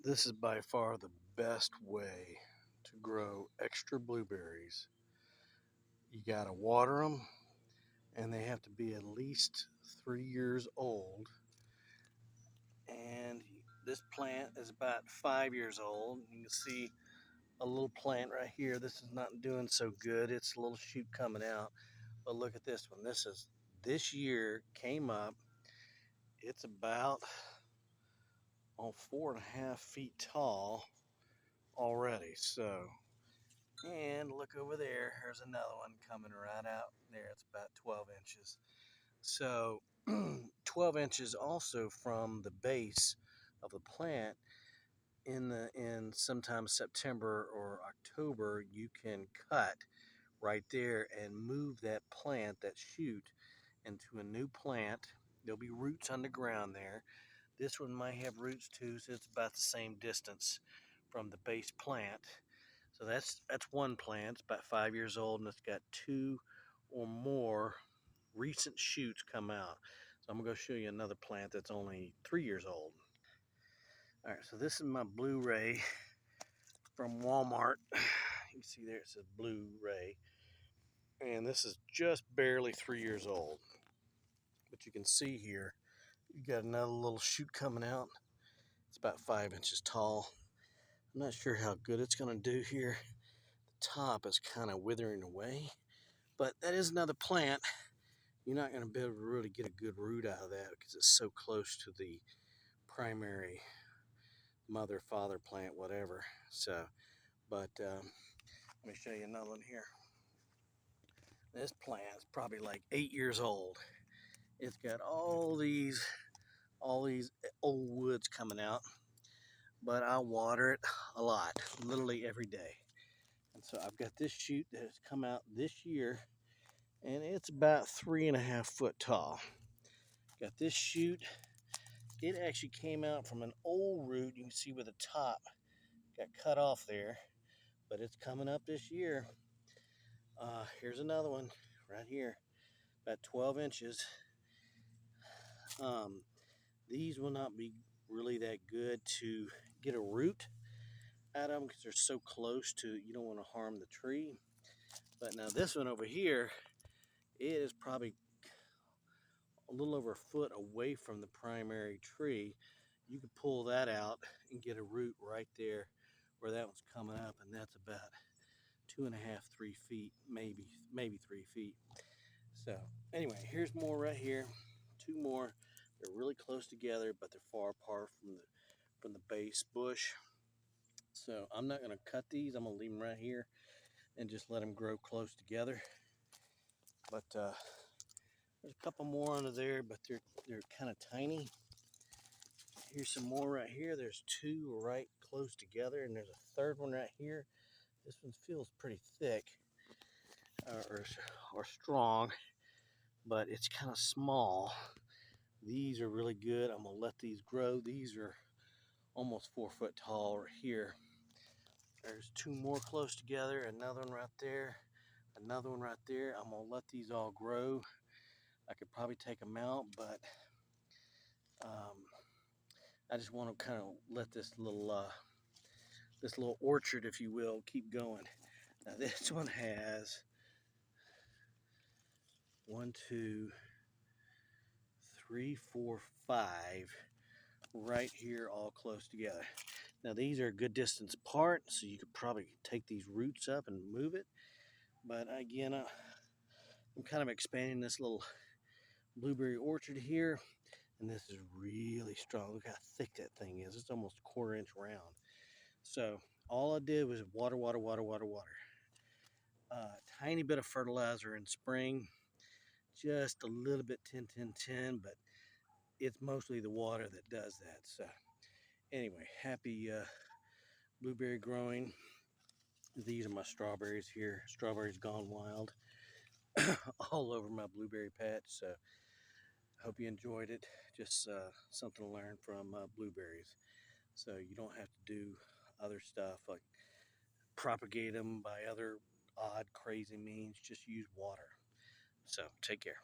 This is by far the best way to grow extra blueberries. You gotta water them, and they have to be at least 3 years old. And this plant is about 5 years old. You can see a little plant right here. This is not doing so good. It's a little shoot coming out. But look at this one. This year came up. It's about 4.5 feet tall already. And look over there. Here's another one coming right out there. It's about 12 inches. So 12 inches also from the base of the plant. In sometime September or October, you can cut right there and move that plant, that shoot, into a new plant. There'll be roots underground there. This one might have roots too, so it's about the same distance from the base plant. So that's one plant. It's about 5 years old, and it's got two or more recent shoots come out. So I'm gonna go show you another plant that's only 3 years old. All right, so this is my Blu-ray from Walmart. You can see there it says Blu-ray, and this is just barely 3 years old. But you can see here, you got another little shoot coming out. It's about 5 inches tall. I'm not sure how good it's gonna do here. The top is kind of withering away, but that is another plant. You're not gonna be able to really get a good root out of that because it's so close to the primary mother, father plant, whatever. But let me show you another one here. This plant is probably like 8 years old. It's got all these old woods coming out, but I water it a lot, literally every day. And so I've got this shoot that has come out this year, and it's about 3.5 foot tall. Got this shoot. It actually came out from an old root. You can see where the top got cut off there, but it's coming up this year. Here's another one right here, about 12 inches. These will not be really that good to get a root out of them because they're so close to, you don't want to harm the tree. But now this one over here, it is probably a little over a foot away from the primary tree. You could pull that out and get a root right there where that one's coming up, and that's about 2.5, 3 feet, maybe 3 feet. So anyway, here's more right here. Two more. They're really close together, but they're far apart from the base bush. So I'm not gonna cut these. I'm gonna leave them right here and just let them grow close together. But there's a couple more under there, but they're kind of tiny. Here's some more right here. There's two right close together, and there's a third one right here. This one feels pretty thick or strong, but it's kind of small. These are really good. I'm gonna let these grow. These are almost 4 foot tall right here. There's two more close together, another one right there, another one right there. I'm gonna let these all grow. I could probably take them out, but I just want to kind of let this little orchard, if you will, keep going. Now this one has 1, 2, 3, 4, 5 right here, all close together. Now these are a good distance apart, so you could probably take these roots up and move it. But again, I'm kind of expanding this little blueberry orchard here, and this is really strong. Look how thick that thing is. It's almost a 1/4 inch round. So all I did was water. Tiny bit of fertilizer in spring, just a little bit 10-10-10, but it's mostly the water that does that. So anyway, happy blueberry growing. These are my strawberries here. Strawberries gone wild all over my blueberry patch. So hope you enjoyed it. Just something to learn from blueberries. So you don't have to do other stuff like propagate them by other odd, crazy means. Just use water. So take care.